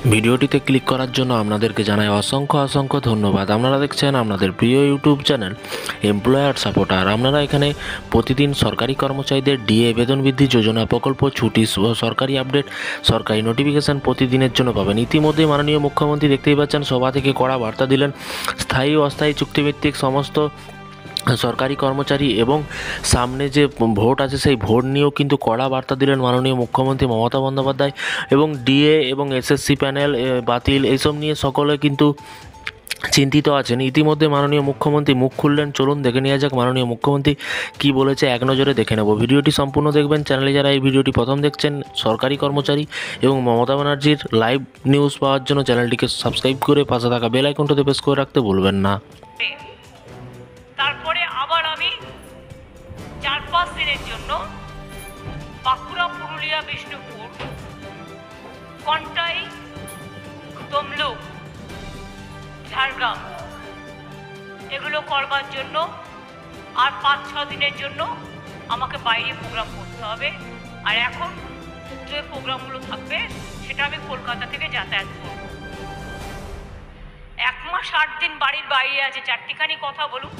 ভিডিওটিতে ক্লিক করার জন্য আপনাদেরকে জানাই অসংখ্য অসংখ্য ধন্যবাদ। আপনারা দেখছেন আপনাদের প্রিয় ইউটিউব চ্যানেল এমপ্লয়ার সাপোর্টার। আপনারা এখানে প্রতিদিন সরকারি কর্মচারীদের ডিএ বেতন বৃদ্ধি যোজনা প্রকল্প ছুটি সরকারি আপডেট সরকারি নোটিফিকেশান প্রতিদিনের জন্য পাবেন। ইতিমধ্যে মাননীয় মুখ্যমন্ত্রী দেখতেই পাচ্ছেন সভা থেকে কড়া বার্তা দিলেন। স্থায়ী অস্থায়ী চুক্তিভিত্তিক সমস্ত সরকারি কর্মচারী এবং সামনে যে ভোট আছে সেই ভোট নিয়েও কিন্তু কড়া বার্তা দিলেন মাননীয় মুখ্যমন্ত্রী মমতা বন্দ্যোপাধ্যায়। এবং ডিএ এবং এসএসসি প্যানেল বাতিল এইসব নিয়ে সকলে কিন্তু চিন্তিত আছেন। ইতিমধ্যে মাননীয় মুখ্যমন্ত্রী মুখ খুললেন। চলুন দেখে নেওয়া যাক মাননীয় মুখ্যমন্ত্রী কী বলেছে, এক নজরে দেখে নেব। ভিডিওটি সম্পূর্ণ দেখবেন। চ্যানেলে যারা এই ভিডিওটি প্রথম দেখছেন সরকারি কর্মচারী এবং মমতা ব্যানার্জির লাইভ নিউজ পাওয়ার জন্য চ্যানেলটিকে সাবস্ক্রাইব করে পাশে থাকা বেল আইকনটাতে প্রেস করে রাখতে ভুলবেন না। তারপরে আবার আমি 4-5 দিনের জন্য বাঁকুড়া, পুরুলিয়া, বিষ্ণুপুর, কন্টাই, তমলুক, ঝাড়গ্রাম এগুলো করবার জন্য আর 5-6 দিনের জন্য আমাকে বাইরে প্রোগ্রাম করতে হবে। আর এখন যে প্রোগ্রামগুলো থাকবে সেটা আমি কলকাতা থেকে যাতায়াত করব। 1 মাস 8 দিন বাড়ির বাইরে আছে। চারটিখানি কথা বলুন,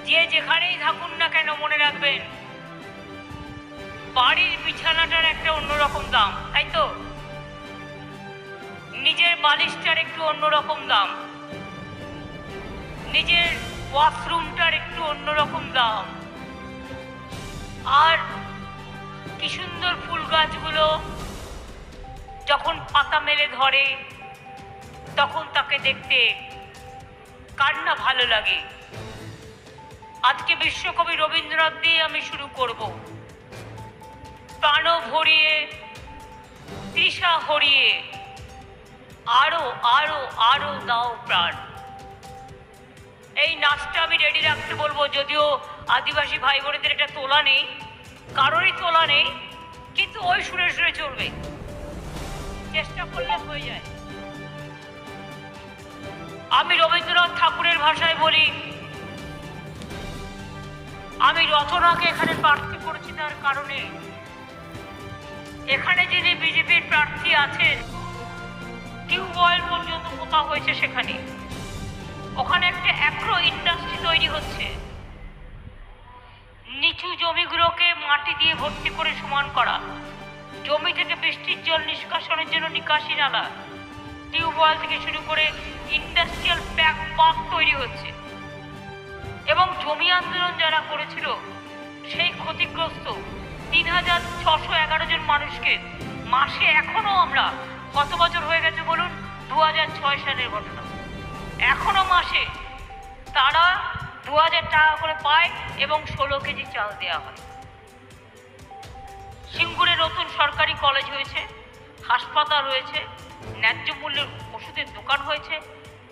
যে যেখানেই থাকুন না কেন মনে রাখবেন বাড়ির বিছানাটার একটা অন্যরকম দাম, তাই তো? নিজের বালিশটার একটু অন্যরকম দাম, নিজের ওয়াশরুমটার একটু অন্যরকম দাম। আর কি সুন্দর ফুল গাছগুলো যখন পাতা মেলে ধরে তখন তাকে দেখতে কার না ভালো লাগে। আজকে বিশ্বকবি রবীন্দ্রনাথ দিয়ে আমি শুরু করব। প্রাণ ভরিয়ে তৃষা হরিয়ে আরো আরো আরো দাও প্রাণ। এই নাচটা আমি রেডি রাখতে বলবো, যদিও আদিবাসী ভাই বোনেদের এটা তোলা নেই, কারোরই তোলা নেই, কিন্তু ওই সুরে সুরে চলবে, চেষ্টা করলে হয়ে যায়। আমি রবীন্দ্রনাথ ঠাকুরের ভাষায় বলি, আমি রচনাকে এখানে প্রার্থী করেছি তার কারণে এখানে যিনি বিজেপির প্রার্থী আছেন টিউবওয়েল পর্যন্ত পোতা হয়েছে সেখানে। ওখানে একটা অ্যাগ্রো ইন্ডাস্ট্রি তৈরি হচ্ছে। নিচু জমিগুলোকে মাটি দিয়ে ভর্তি করে সমান করা, জমি থেকে বৃষ্টির জল নিষ্কাশনের জন্য নিকাশি নালা, টিউবওয়েল থেকে শুরু করে ইন্ডাস্ট্রিয়াল পার্ক তৈরি হচ্ছে। এবং জমি আন্দোলন যারা করেছিল সেই ক্ষতিগ্রস্ত 3611 জন মানুষকে মাসে, এখনো আমরা কত বছর হয়ে গেছে বলুন, 2006 সালের ঘটনা, এখনো মাসে তারা 2000 টাকা করে পায় এবং 16 কেজি চাল দেওয়া হয়। সিঙ্গুরে নতুন সরকারি কলেজ হয়েছে, হাসপাতাল হয়েছে, ন্যায্য মূল্যের ওষুধের দোকান হয়েছে,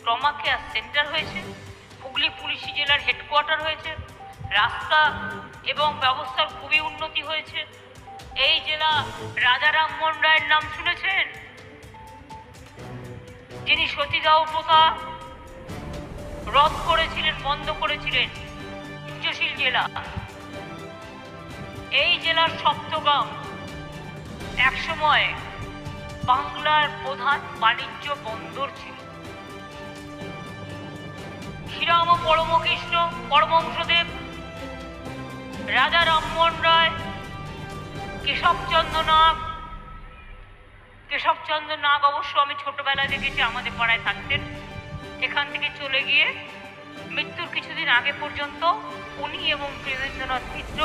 ট্রমা কেয়ার সেন্টার হয়েছে, হুগলি পুলিশি জেলার হেডকোয়ার্টার হয়েছে, রাস্তা এবং ব্যবস্থার খুবই উন্নতি হয়েছে। এই জেলা রাজা রামমোহন রায়ের নাম শুনেছেন, যিনি সতীদাহ প্রথা রদ করেছিলেন, বন্ধ করেছিলেন। উচ্চশীল জেলা। এই জেলার সপ্তগ্রাম একসময় বাংলার প্রধান বাণিজ্য বন্দর ছিল। শ্রীরাম পরমকৃষ্ণ পরমহংসদেব, রাজা রামমোহন রায়, কেশবচন্দ্র নাগ অবশ্য আমি ছোটবেলায় দেখেছি, আমাদের পাড়ায় থাকতেন। এখান থেকে চলে গিয়ে মৃত্যুর কিছুদিন আগে পর্যন্ত উনি এবং বীরেন্দ্রনাথ মিত্র,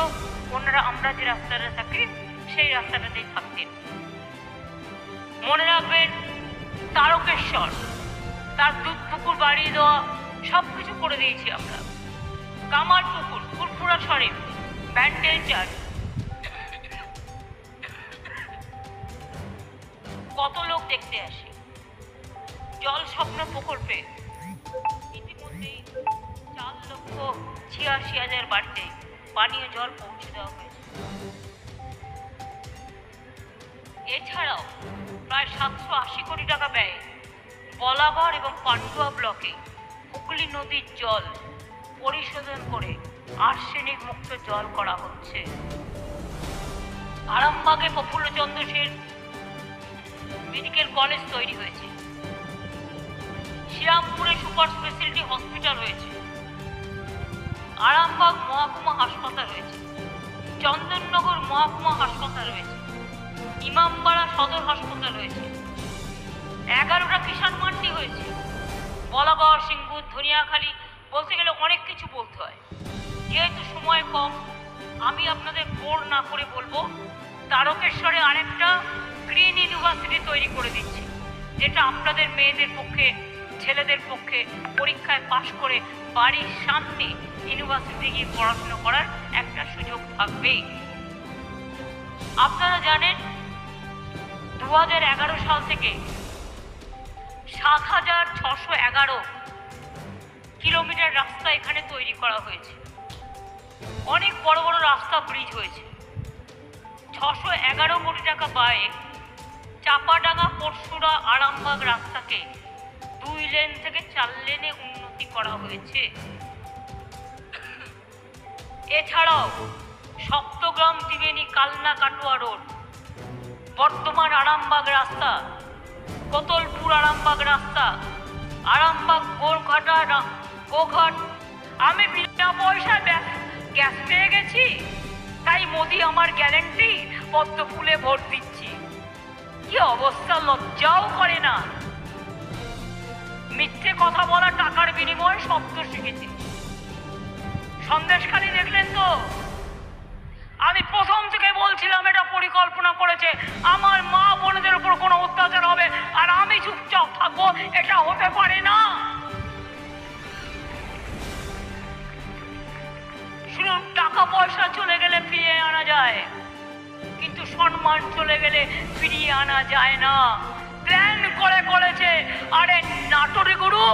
ওনারা আমরা যে রাস্তাটা থাকি সেই রাস্তাটাতেই থাকতেন। মনে রাখবেন তারকেশ্বর, তার দুধ পুকুর বাড়িয়ে দেওয়া, সব কিছু করে দিয়েছি আমরা। কামার পুকুর, ফুরফুরা শরীফ, ব্যান্ডেল চার্চ, কত লোক দেখতে আসে। জল স্বপ্ন প্রকল্পে ইতিমধ্যেই 4,86,000 বাড়িতে পানীয় জল পৌঁছে দেওয়া হয়েছে। এছাড়াও প্রায় 780 কোটি টাকা ব্যয়ে বলাগড় এবং পান্ডুয়া ব্লকে হুগলি নদীর জল পরিশোধন করে আর্সেনিক মুক্ত জল করা হচ্ছে। আরামবাগে প্রফুল্লচন্দ্র সেন মেডিকেল কলেজ তৈরি হয়েছে, শ্রীরামপুরে সুপার স্পেশালিটি হসপিটাল হয়েছে, আরামবাগ মহকুমা হাসপাতাল হয়েছে, চন্দননগর মহকুমা হাসপাতাল রয়েছে, ইমামবাড়া সদর হাসপাতাল রয়েছে, 11টা কিষাণ মান্ডি হয়েছে, বলাগড়, সিঙ্গুর, ধনিয়াখালী, বলতে গেলে অনেক কিছু বলতে হয়। যেহেতু সময় কম, আমি আপনাদের বোর না করে বলবো, তারকেশ্বরে আরেকটা গ্রিন ইউনিভার্সিটি তৈরি করে দিচ্ছি, যেটা আপনাদের মেয়েদের পক্ষে, ছেলেদের পক্ষে পরীক্ষায় পাশ করে বাড়ির সামনে ইউনিভার্সিটি গিয়ে পড়াশোনা করার একটা সুযোগ থাকবে। আপনারা জানেন 2011 সাল থেকে 7,611 কিলোমিটার রাস্তা এখানে তৈরি করা হয়েছে। অনেক বড় বড় রাস্তা, ব্রিজ হয়েছে। 611 কোটি টাকা ব্যয়ে চাপাডাঙ্গা, পরশুরা, আরামবাগ রাস্তাকে 2 লেন থেকে 4 লেনে উন্নতি করা হয়েছে। এছাড়াও সপ্তগ্রাম, ত্রিবেণী, কালনা, কাটোয়া রোড, বর্ধমান আরামবাগ রাস্তা, কোতলপুর আরামবাগ রাস্তা, আরামবাগ গোঘাট। আমি বিনা পয়সায় গ্যাস পেয়ে গেছি, তাই মোদি আমার গ্যারেন্টি পদ্ম ফুলে ভোট দিচ্ছি। কি অবস্থা, লজ্জাও করে না। মিথ্যে কথা বলা, টাকার বিনিময়ে শব্দ শিখেছি। সন্দেশখালী দেখলেন তো, আমি প্রথম থেকে বলছিলাম এটা পরিকল্পনা করেছে, আমার মা বোনদের উপর কোনো অত্যাচার হবে আর আমি চুপচাপ থাকবো, এটা হতে পারে না। শুনুন, টাকা পয়সা চলে গেলে ফিরিয়ে আনা যায়, কিন্তু সম্মান চলে গেলে ফিরিয়ে আনা যায় না। প্ল্যান করে করেছে, আরে নাটোরে গুরু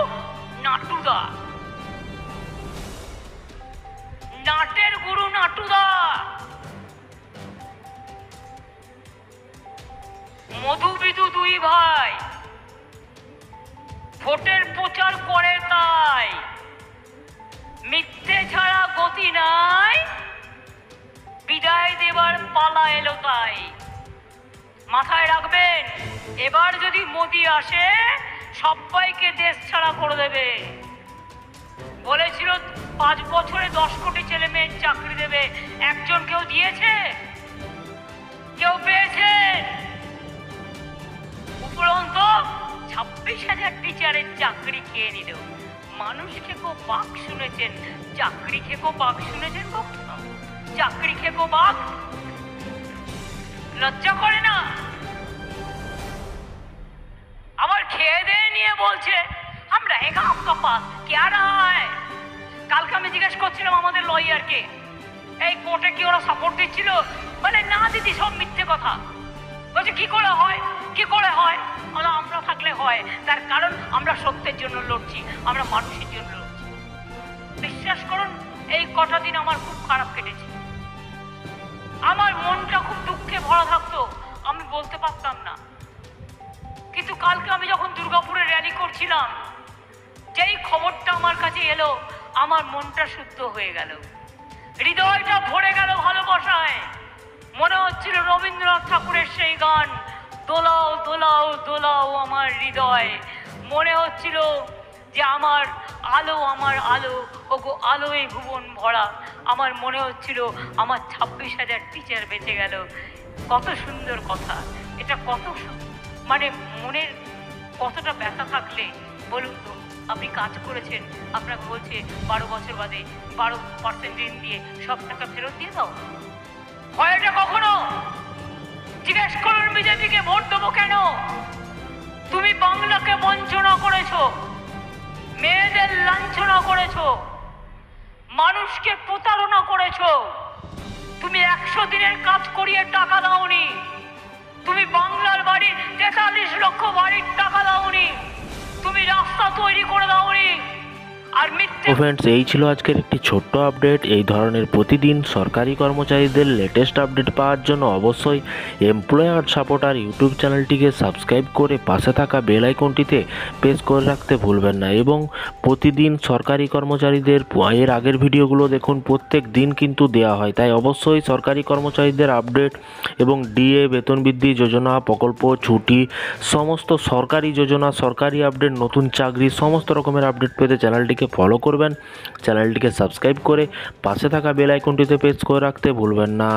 নাটুদা, নাটের গুরু নাটুদা। মধুবিদু 2 ভাই ভোটের প্রচার করে, তাই মিথ্যে ছাড়া গতি নাই, বিদায় দেবার পালা এলো তাই। মাথায় রাখবেন, এবার যদি মোদি আসে সবাইকে দেশ ছাড়া করে দেবে। বলেছিল 5 বছরে 10 কোটি ছেলে মেয়ের চাকরি দেবে, একজন কেউ দিয়েছে? কেউ পেয়েছেন? উপরন্ত 26,000 টিচারের চাকরি খেয়ে নিল। মানুষ খেকো বাক শুনেছেন, চাকরি খেকো বাক শুনেছেন? চাকরি খেকো বাক, লজ্জা করে না? আবার খেয়ে দিয়ে নিয়ে বলছে हम रहेगा आपका पास, क्या रहा है? কালকে আমি জিজ্ঞেস করছিলাম আমাদের লয়ারকে, এই কোর্টে কি ওরা সাপোর্ট দিচ্ছিল? বলে না দিদি, সব মিথ্যে কথা। বলছে কি করে হয়, কি করে হয়? আমরা থাকলে হয়, তার কারণ আমরা সত্যের জন্য লড়ছি, আমরা মানুষের জন্য লড়ছি। বিশ্বাস করুন, এই কটা দিন আমার খুব খারাপ কেটেছে। আমার মনটা খুব দুঃখে ভরা থাকতো, আমি বলতে পারতাম না। কিন্তু কালকে আমি যখন দুর্গাপুরে র্যালি করছিলাম, যেই খবরটা আমার কাছে এলো, আমার মনটা শুদ্ধ হয়ে গেল, হৃদয়টা ভরে গেল ভালোবাসায়। মনে হচ্ছিল রবীন্দ্রনাথ ঠাকুরের সেই গান, দোলাও দোলাও দোলাও আমার হৃদয়। মনে হচ্ছিল যে আমার আলো, আমার আলো, ওগো আলোয় ভুবন ভরা। আমার মনে হচ্ছিল আমার 26,000 টিচার বেঁচে গেল। কত সুন্দর কথা এটা, কত মানে মনের কতটা ব্যথা থাকলে বলুন তো। আপনি কাজ করেছেন, আপনাকে বলছে 12 বছর বাদে 12% ঋণ দিয়ে সব টাকা ফেরত দিয়ে দাও। হয় এটা কখনো? জিজ্ঞেস করুন বিজেপিকে ভোট দেবো কেন? তুমি বাংলাকে বঞ্চনা করেছো, মেয়েদের লাঞ্ছনা করেছো, মানুষকে প্রতারণা করেছো। তুমি 100 দিনের কাজ করিয়ে টাকা দাওনি, তুমি বাংলার বাড়ির 43 লক্ষ বাড়ির টাকা দাওনি, তুমি রাস্তা তৈরি করে দাওনি। আর মিথ্যে তো ফ্রেন্ডস, এই ছিল আজকের একটি ছোট্ট আপডেট। এই ধরনের প্রতিদিন সরকারি কর্মচারীদের লেটেস্ট আপডেট পাওয়ার জন্য অবশ্যই এমপ্লয়ার সাপোর্টার ইউটিউব চ্যানেলটিকে সাবস্ক্রাইব করে পাশে থাকা বেল আইকনটিতে প্রেস করে রাখতে ভুলবেন না। এবং প্রতিদিন সরকারি কর্মচারীদের এর আগের ভিডিওগুলো দেখুন, প্রত্যেক দিন কিন্তু দেওয়া হয়। তাই অবশ্যই সরকারি কর্মচারীদের আপডেট এবং ডিএ, বেতন বৃদ্ধি যোজনা, প্রকল্প, ছুটি, সমস্ত সরকারি যোজনা, সরকারি আপডেট, নতুন চাকরি, সমস্ত রকমের আপডেট পেতে চ্যানেলটিকে ফলো করবেন। চ্যানেলটিকে সাবস্ক্রাইব করে পাশে থাকা বেল আইকনটিতে প্রেস করে রাখতে ভুলবেন না।